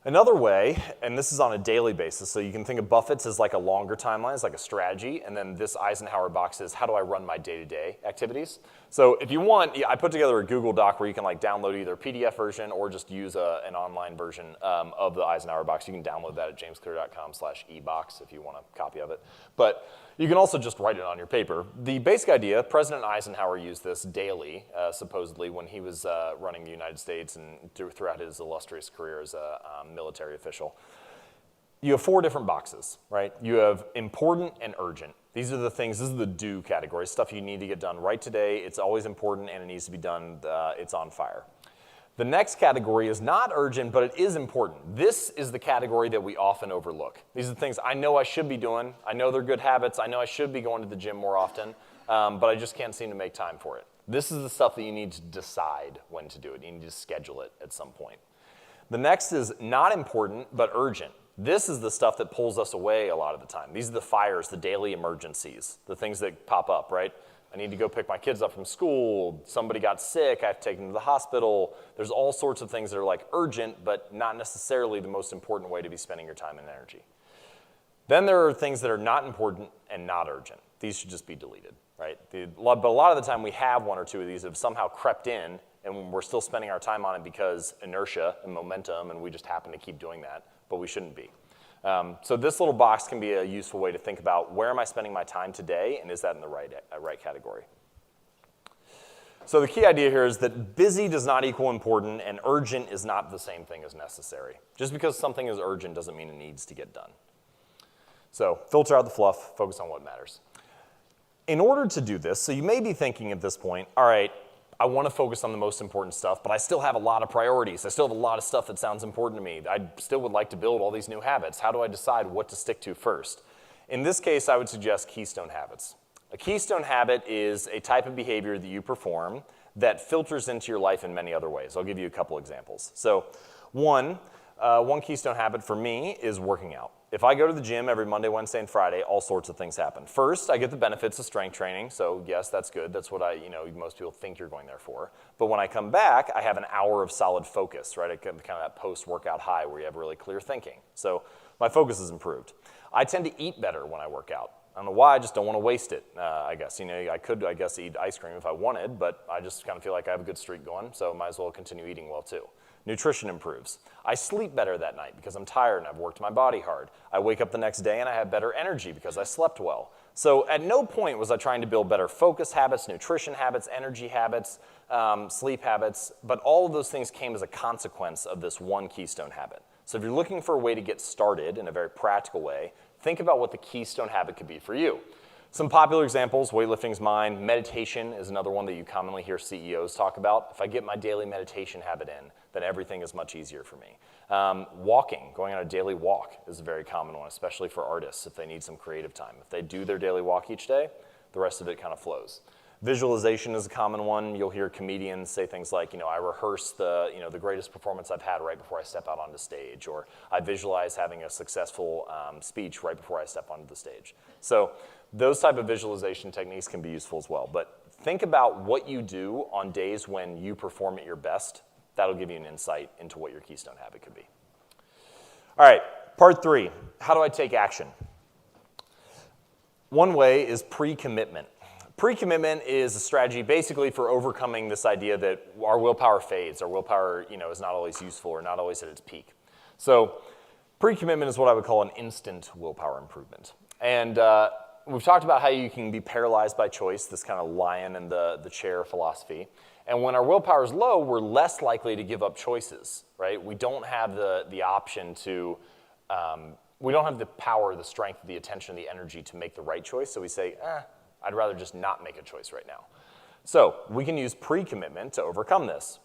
Another way, and this is on a daily basis, so you can think of Buffett's as like a longer timeline, it's like a strategy, and then this Eisenhower box is how do I run my day-to-day activities. So if you want, I put together a Google Doc where you can download either a PDF version or just use an online version of the Eisenhower box. You can download that at jamesclear.com/ebox if you want a copy of it. But you can also just write it on your paper. The basic idea, President Eisenhower used this daily, supposedly, when he was running the United States and throughout his illustrious career as a military official. You have 4 different boxes, right? You have important and urgent. These are the things, this is the do category, stuff you need to get done right today. It's always important and it needs to be done, it's on fire. The next category is not urgent, but it is important. This is the category that we often overlook. These are the things I know I should be doing. I know they're good habits. I know I should be going to the gym more often, but I just can't seem to make time for it. This is the stuff that you need to decide when to do it. You need to schedule it at some point. The next is not important, but urgent. This is the stuff that pulls us away a lot of the time. These are the fires, the daily emergencies, the things that pop up, right? I need to go pick my kids up from school. Somebody got sick. I have to take them to the hospital. There's all sorts of things that are urgent, but not necessarily the most important way to be spending your time and energy. Then there are things that are not important and not urgent. These should just be deleted, right? But a lot of the time we have one or two of these that have somehow crept in, and we're still spending our time on it because inertia and momentum, and we just happen to keep doing that, but we shouldn't be. So this little box can be a useful way to think about where am I spending my time today, and is that in the right category? So the key idea here is that busy does not equal important, and urgent is not the same thing as necessary. Just because something is urgent doesn't mean it needs to get done. So filter out the fluff, focus on what matters. In order to do this, so you may be thinking at this point, all right, I want to focus on the most important stuff, but I still have a lot of priorities. I still have a lot of stuff that sounds important to me. I still would like to build all these new habits. How do I decide what to stick to first? In this case, I would suggest keystone habits. A keystone habit is a type of behavior that you perform that filters into your life in many other ways. I'll give you a couple examples. So one keystone habit for me is working out. If I go to the gym every Monday, Wednesday, and Friday, all sorts of things happen. First, I get the benefits of strength training, so yes, that's good. That's what most people think you're going there for. But when I come back, I have an hour of solid focus, right? I get kind of that post-workout high where you have really clear thinking. So my focus is improved. I tend to eat better when I work out. I don't know why, I just don't want to waste it, I guess. I could, eat ice cream if I wanted, but I just kind of feel like I have a good streak going, so might as well continue eating well too. Nutrition improves. I sleep better that night because I'm tired and I've worked my body hard. I wake up the next day and I have better energy because I slept well. So at no point was I trying to build better focus habits, nutrition habits, energy habits, sleep habits, but all of those things came as a consequence of this one keystone habit. So if you're looking for a way to get started in a very practical way, think about what the keystone habit could be for you. Some popular examples, weightlifting's mine. Meditation is another one that you commonly hear CEOs talk about. If I get my daily meditation habit in, then everything is much easier for me. Walking, going on a daily walk is a very common one, especially for artists if they need some creative time. If they do their daily walk each day, the rest of it kind of flows. Visualization is a common one. You'll hear comedians say things like, I rehearse the greatest performance I've had right before I step out onto stage, or I visualize having a successful speech right before I step onto the stage. So those type of visualization techniques can be useful as well. But think about what you do on days when you perform at your best. That'll give you an insight into what your keystone habit could be. All right, part 3, how do I take action? One way is pre-commitment. Pre-commitment is a strategy basically for overcoming this idea that our willpower fades, our willpower is not always useful or not always at its peak. So pre-commitment is what I would call an instant willpower improvement. And we've talked about how you can be paralyzed by choice, this kind of lion in the chair philosophy. And when our willpower is low, we're less likely to give up choices, right? We don't have the option to, we don't have the power, the strength, the attention, the energy to make the right choice. So we say, I'd rather just not make a choice right now. So we can use pre-commitment to overcome this.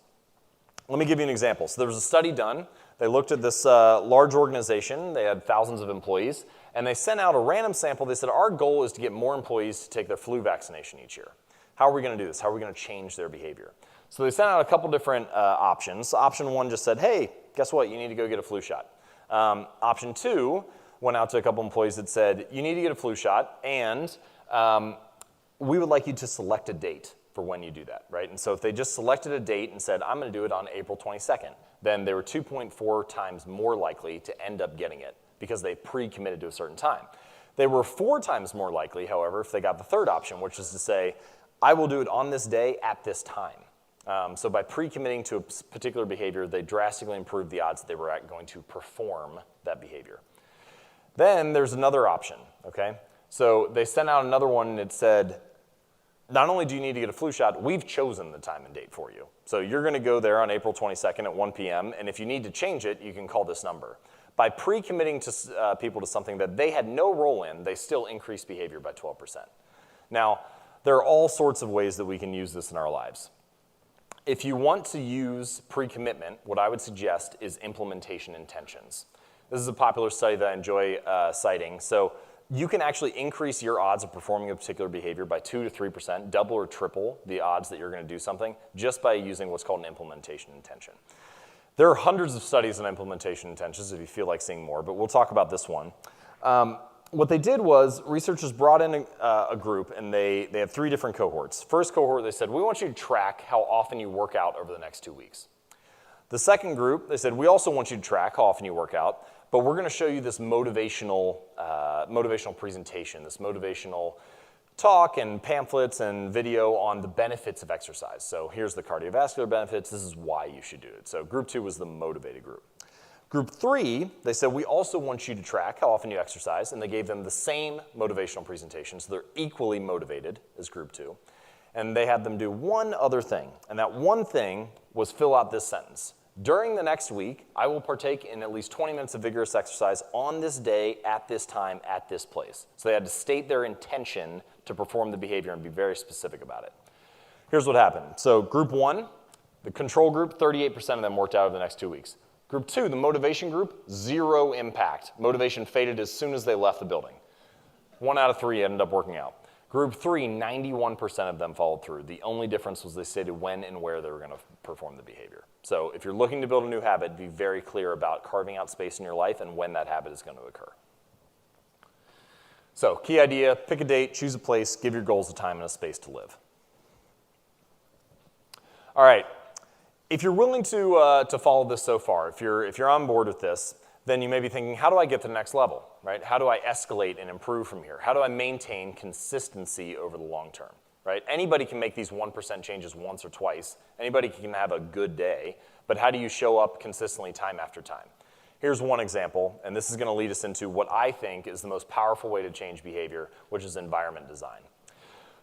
Let me give you an example. So there was a study done. They looked at this large organization. They had thousands of employees. And they sent out a random sample. They said, our goal is to get more employees to take their flu vaccination each year. How are we going to do this? How are we going to change their behavior? So they sent out a couple different options. Option 1 just said, hey, guess what? You need to go get a flu shot. Option 2 went out to a couple employees that said, you need to get a flu shot, and we would like you to select a date for when you do that, right? And so if they just selected a date and said, I'm going to do it on April 22nd, then they were 2.4 times more likely to end up getting it because they pre-committed to a certain time. They were 4 times more likely, however, if they got the third option, which is to say, I will do it on this day at this time. So by pre-committing to a particular behavior, they drastically improved the odds that they were going to perform that behavior. Then there's another option, okay? So they sent out another one and it said, not only do you need to get a flu shot, we've chosen the time and date for you. So you're going to go there on April 22nd at 1 p.m., and if you need to change it, you can call this number. By pre-committing to people to something that they had no role in, they still increased behavior by 12%. Now, there are all sorts of ways that we can use this in our lives. If you want to use pre-commitment, what I would suggest is implementation intentions. This is a popular study that I enjoy citing. So you can actually increase your odds of performing a particular behavior by 2 to 3%, double or triple the odds that you're going to do something just by using what's called an implementation intention. There are hundreds of studies on implementation intentions if you feel like seeing more, but we'll talk about this one. What they did was researchers brought in a group, and they had 3 different cohorts. First cohort, they said, we want you to track how often you work out over the next 2 weeks. The second group, they said, we also want you to track how often you work out, but we're going to show you this motivational presentation, this motivational talk and pamphlets and video on the benefits of exercise. So here's the cardiovascular benefits. This is why you should do it. So group 2 was the motivated group. Group 3, they said, we also want you to track how often you exercise, and they gave them the same motivational presentation, so they're equally motivated as group 2. And they had them do one other thing, and that one thing was fill out this sentence. During the next week, I will partake in at least 20 minutes of vigorous exercise on this day, at this time, at this place. So they had to state their intention to perform the behavior and be very specific about it. Here's what happened. So group 1, the control group, 38% of them worked out over the next 2 weeks. Group 2, the motivation group, 0 impact. Motivation faded as soon as they left the building. 1 out of 3 ended up working out. Group 3, 91% of them followed through. The only difference was they stated when and where they were going to perform the behavior. So if you're looking to build a new habit, be very clear about carving out space in your life and when that habit is going to occur. So key idea, pick a date, choose a place, give your goals a time and a space to live. All right, if you're willing to follow this so far, if you're on board with this, then you may be thinking, how do I get to the next level, right? How do I escalate and improve from here? How do I maintain consistency over the long term, right? Anybody can make these 1% changes once or twice. Anybody can have a good day, but how do you show up consistently time after time? Here's one example, and this is going to lead us into what I think is the most powerful way to change behavior, which is environment design.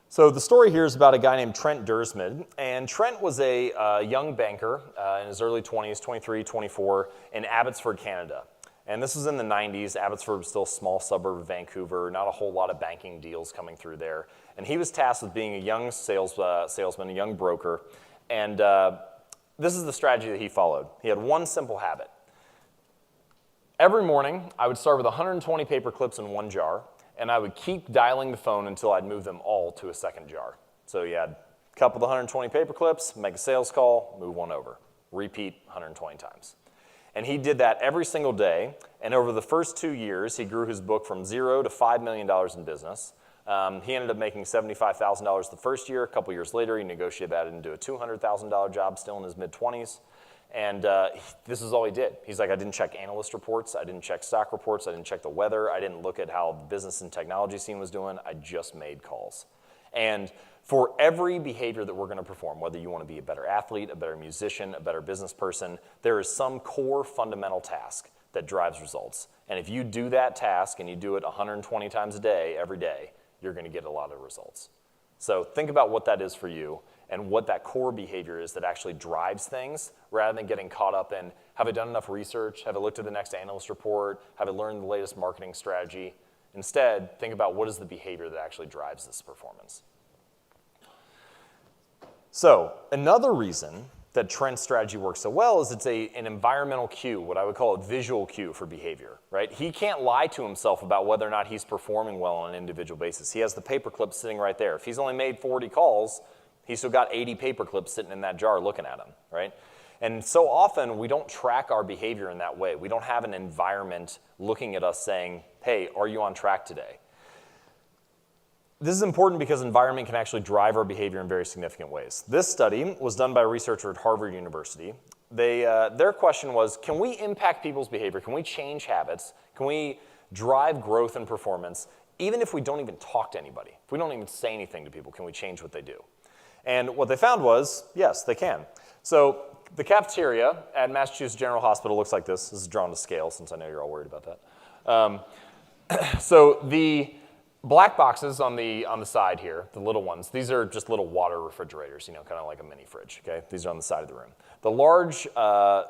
So the story here is about a guy named Trent Dursmid, and Trent was a young banker in his early 20s, 23, 24, in Abbotsford, Canada. And this was in the 90s. Abbotsford was still a small suburb of Vancouver, not a whole lot of banking deals coming through there. And he was tasked with being a young salesman, a young broker, and this is the strategy that he followed. He had one simple habit. Every morning, I would start with 120 paper clips in one jar, and I would keep dialing the phone until I'd move them all to a second jar. So you had a couple of the 120 paper clips, make a sales call, move one over. Repeat 120 times. And he did that every single day, and over the first 2 years, he grew his book from 0 to $5 million in business. He ended up making $75,000 the first year. A couple years later, he negotiated that into a $200,000 job, still in his mid-20s. And this is all he did. He's like, I didn't check analyst reports. I didn't check stock reports. I didn't check the weather. I didn't look at how the business and technology scene was doing. I just made calls. And for every behavior that we're going to perform, whether you want to be a better athlete, a better musician, a better business person, there is some core fundamental task that drives results. And if you do that task and you do it 120 times a day, every day, you're going to get a lot of results. So think about what that is for you and what that core behavior is that actually drives things, rather than getting caught up in, have I done enough research? Have I looked at the next analyst report? Have I learned the latest marketing strategy? Instead, think about what is the behavior that actually drives this performance. So another reason that Trent's strategy works so well is it's an environmental cue, what I would call a visual cue for behavior, right? He can't lie to himself about whether or not he's performing well on an individual basis. He has the paper clips sitting right there. If he's only made 40 calls, he's still got 80 paper clips sitting in that jar looking at him, right? And so often we don't track our behavior in that way. We don't have an environment looking at us saying, hey, are you on track today? This is important because environment can actually drive our behavior in very significant ways. This study was done by a researcher at Harvard University. Their question was, can we impact people's behavior? Can we change habits? Can we drive growth and performance, even if we don't even talk to anybody? If we don't even say anything to people, can we change what they do? And what they found was, yes, they can. So the cafeteria at Massachusetts General Hospital looks like this. This is drawn to scale, since I know you're all worried about that. So the black boxes on the side here, the little ones, these are just little water refrigerators, kind of like a mini fridge, okay? These are on the side of the room. The large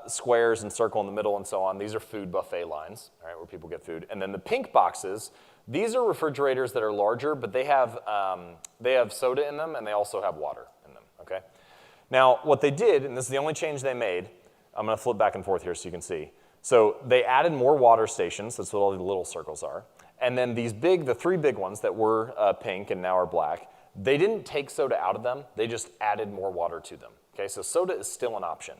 squares and circle in the middle and so on, these are food buffet lines, all right, where people get food. And then the pink boxes, these are refrigerators that are larger, but they have soda in them and they also have water in them, okay? Now, what they did, and this is the only change they made, I'm going to flip back and forth here so you can see. So they added more water stations, that's what all the little circles are. And then the 3 big ones that were pink and now are black, they didn't take soda out of them, they just added more water to them. Okay, so soda is still an option.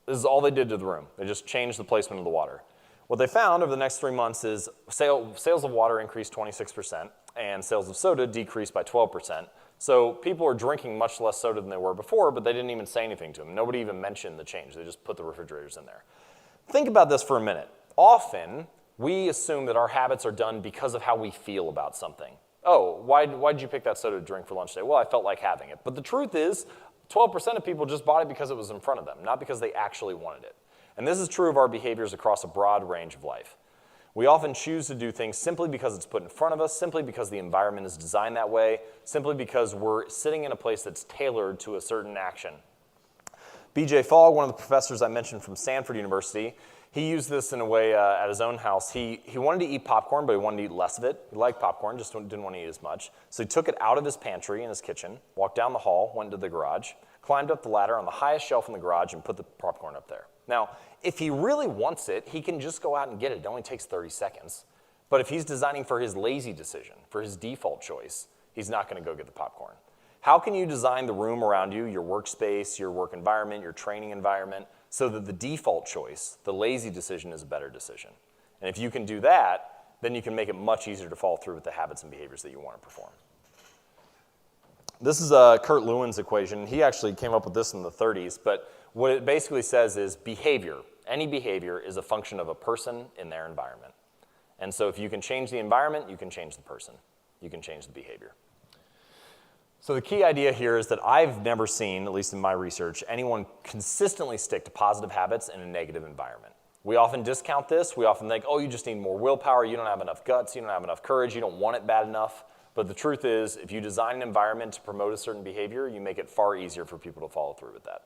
This is all they did to the room. They just changed the placement of the water. What they found over the next 3 months is sales of water increased 26% and sales of soda decreased by 12%. So people are drinking much less soda than they were before, but they didn't even say anything to them. Nobody even mentioned the change. They just put the refrigerators in there. Think about this for a minute. often we assume that our habits are done because of how we feel about something. Oh, why did you pick that soda to drink for lunch today? Well, I felt like having it. But the truth is, 12% of people just bought it because it was in front of them, not because they actually wanted it. And this is true of our behaviors across a broad range of life. We often choose to do things simply because it's put in front of us, simply because the environment is designed that way, simply because we're sitting in a place that's tailored to a certain action. B.J. Fogg, one of the professors I mentioned from Stanford University, he used this in a way at his own house. He wanted to eat popcorn, but he wanted to eat less of it. He liked popcorn, just didn't want to eat as much. So he took it out of his pantry in his kitchen, walked down the hall, went into the garage, climbed up the ladder on the highest shelf in the garage, and put the popcorn up there. Now, if he really wants it, he can just go out and get it. It only takes 30 seconds. But if he's designing for his lazy decision, for his default choice, he's not going to go get the popcorn. How can you design the room around you, your workspace, your work environment, your training environment, so that the default choice, the lazy decision, is a better decision? And if you can do that, then you can make it much easier to follow through with the habits and behaviors that you want to perform. This is Kurt Lewin's equation. He actually came up with this in the 30s, but what it basically says is behavior, any behavior, is a function of a person in their environment. And so if you can change the environment, you can change the person. You can change the behavior. So the key idea here is that I've never seen, at least in my research, anyone consistently stick to positive habits in a negative environment. We often discount this. We often think, oh, you just need more willpower. You don't have enough guts. You don't have enough courage. You don't want it bad enough. But the truth is, if you design an environment to promote a certain behavior, you make it far easier for people to follow through with that.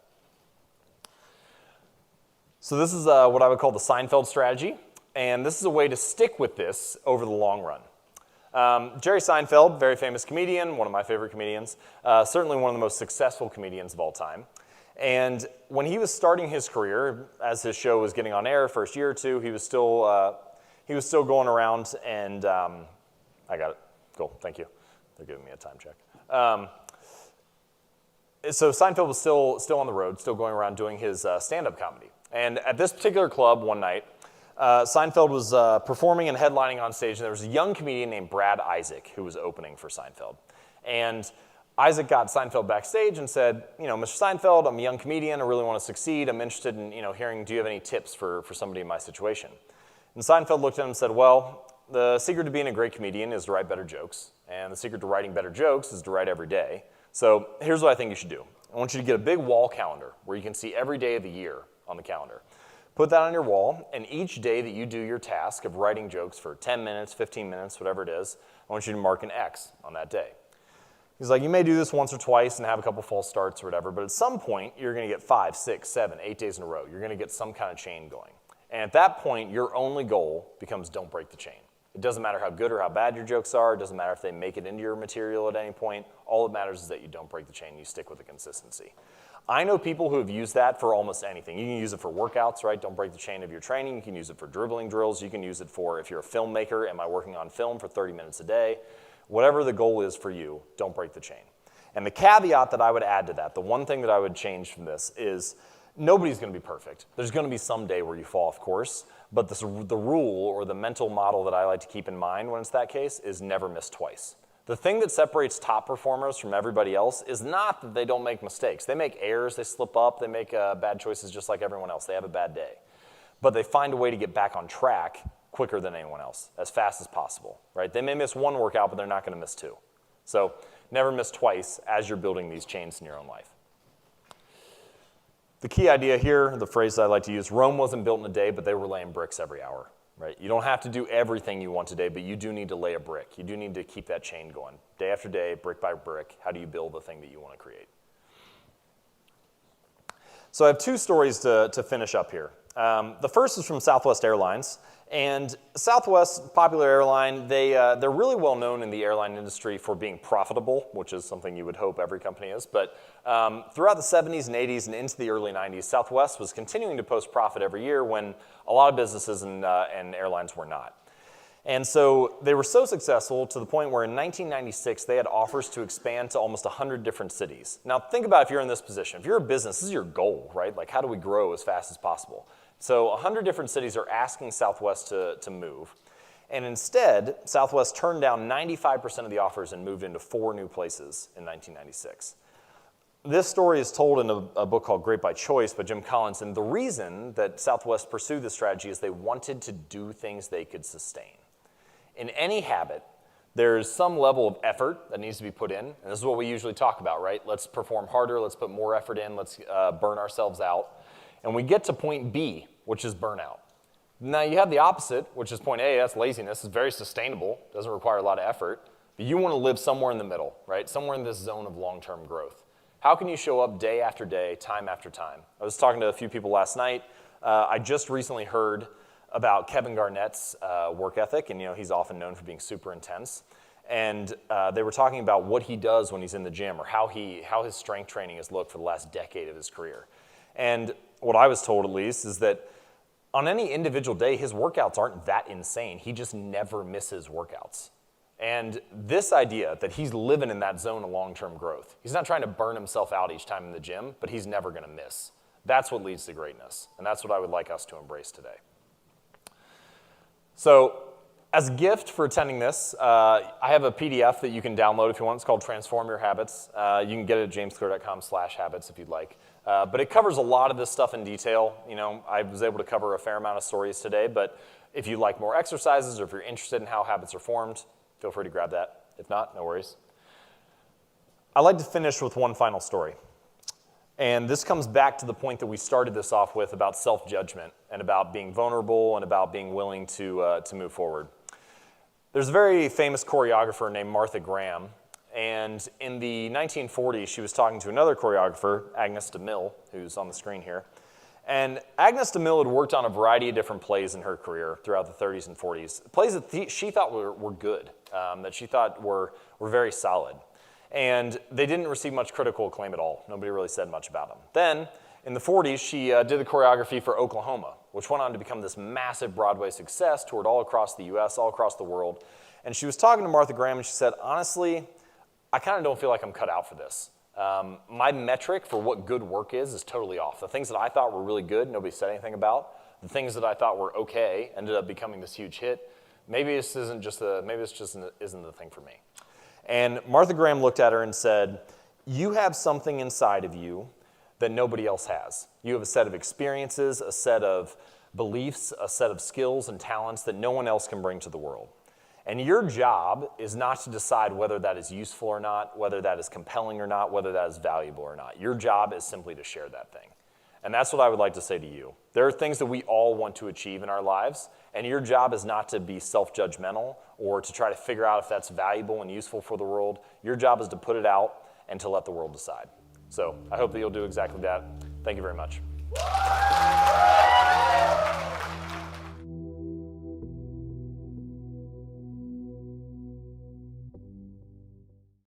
So this is what I would call the Seinfeld strategy. And this is a way to stick with this over the long run. Jerry Seinfeld, very famous comedian, one of my favorite comedians, certainly one of the most successful comedians of all time. And when he was starting his career, as his show was getting on air, first year or two, he was still going around and, I got it, cool, thank you. They're giving me a time check. So Seinfeld was still on the road, still going around doing his stand-up comedy. And at this particular club one night, Seinfeld was performing and headlining on stage, and there was a young comedian named Brad Isaac who was opening for Seinfeld. And Isaac got Seinfeld backstage and said, Mr. Seinfeld, I'm a young comedian, I really want to succeed, I'm interested in hearing, do you have any tips for somebody in my situation? And Seinfeld looked at him and said, well, the secret to being a great comedian is to write better jokes, and the secret to writing better jokes is to write every day. So here's what I think you should do. I want you to get a big wall calendar where you can see every day of the year on the calendar. Put that on your wall, and each day that you do your task of writing jokes for 10 minutes, 15 minutes, whatever it is, I want you to mark an X on that day. He's like, you may do this once or twice and have a couple false starts or whatever, but at some point, you're going to get 5, 6, 7, 8 days in a row. You're going to get some kind of chain going. And at that point, your only goal becomes don't break the chain. It doesn't matter how good or how bad your jokes are. It doesn't matter if they make it into your material at any point. All that matters is that you don't break the chain. You stick with the consistency. I know people who have used that for almost anything. You can use it for workouts, right? Don't break the chain of your training. You can use it for dribbling drills. You can use it for, if you're a filmmaker, am I working on film for 30 minutes a day? Whatever the goal is for you, don't break the chain. And the caveat that I would add to that, the one thing that I would change from this is nobody's going to be perfect. There's going to be some day where you fall off course, but the rule or the mental model that I like to keep in mind when it's that case is never miss twice. The thing that separates top performers from everybody else is not that they don't make mistakes. They make errors, they slip up, they make bad choices just like everyone else. They have a bad day. But they find a way to get back on track quicker than anyone else, as fast as possible, right? They may miss one workout, but they're not going to miss two. So never miss twice as you're building these chains in your own life. The key idea here, the phrase I like to use, Rome wasn't built in a day, but they were laying bricks every hour. Right? You don't have to do everything you want today, but you do need to lay a brick. You do need to keep that chain going. Day after day, brick by brick, how do you build the thing that you want to create? So I have two stories to finish up here. The first is from Southwest Airlines. And Southwest, popular airline, they're really well known in the airline industry for being profitable, which is something you would hope every company is. But throughout the 70s and 80s and into the early 90s, Southwest was continuing to post profit every year when a lot of businesses and airlines were not. And so they were so successful to the point where in 1996, they had offers to expand to almost 100 different cities. Now think about if you're in this position. If you're a business, this is your goal, right? Like how do we grow as fast as possible? So 100 different cities are asking Southwest to move. And instead, Southwest turned down 95% of the offers and moved into 4 new places in 1996. This story is told in a book called Great by Choice by Jim Collins, and the reason that Southwest pursued this strategy is they wanted to do things they could sustain. In any habit, there's some level of effort that needs to be put in, and this is what we usually talk about, right? Let's perform harder, let's put more effort in, let's burn ourselves out. And we get to point B, which is burnout. Now you have the opposite, which is point A, that's laziness, it's very sustainable, doesn't require a lot of effort, but you want to live somewhere in the middle, right? Somewhere in this zone of long-term growth. How can you show up day after day, time after time? I was talking to a few people last night. I just recently heard about Kevin Garnett's work ethic, and he's often known for being super intense. And they were talking about what he does when he's in the gym, or how his strength training has looked for the last decade of his career. And what I was told, at least, is that on any individual day, his workouts aren't that insane. He just never misses workouts. And this idea that he's living in that zone of long-term growth, he's not trying to burn himself out each time in the gym, but he's never going to miss. That's what leads to greatness, and that's what I would like us to embrace today. So as a gift for attending this, I have a PDF that you can download if you want. It's called Transform Your Habits. You can get it at jamesclear.com/habits if you'd like. But it covers a lot of this stuff in detail. I was able to cover a fair amount of stories today, but if you'd like more exercises or if you're interested in how habits are formed, feel free to grab that. If not, no worries. I'd like to finish with one final story. And this comes back to the point that we started this off with about self-judgment and about being vulnerable and about being willing to move forward. There's a very famous choreographer named Martha Graham. And in the 1940s, she was talking to another choreographer, Agnes de Mille, who's on the screen here. And Agnes de Mille had worked on a variety of different plays in her career throughout the 30s and 40s, plays that she thought were good, that she thought were very solid. And they didn't receive much critical acclaim at all. Nobody really said much about them. Then, in the 40s, she did the choreography for Oklahoma, which went on to become this massive Broadway success, toured all across the US, all across the world. And she was talking to Martha Graham, and she said, honestly, I kind of don't feel like I'm cut out for this. My metric for what good work is totally off. The things that I thought were really good, nobody said anything about. The things that I thought were okay ended up becoming this huge hit. Maybe this isn't just isn't the thing for me. And Martha Graham looked at her and said, you have something inside of you that nobody else has. You have a set of experiences, a set of beliefs, a set of skills and talents that no one else can bring to the world. And your job is not to decide whether that is useful or not, whether that is compelling or not, whether that is valuable or not. Your job is simply to share that thing. And that's what I would like to say to you. There are things that we all want to achieve in our lives, and your job is not to be self-judgmental or to try to figure out if that's valuable and useful for the world. Your job is to put it out and to let the world decide. So I hope that you'll do exactly that. Thank you very much.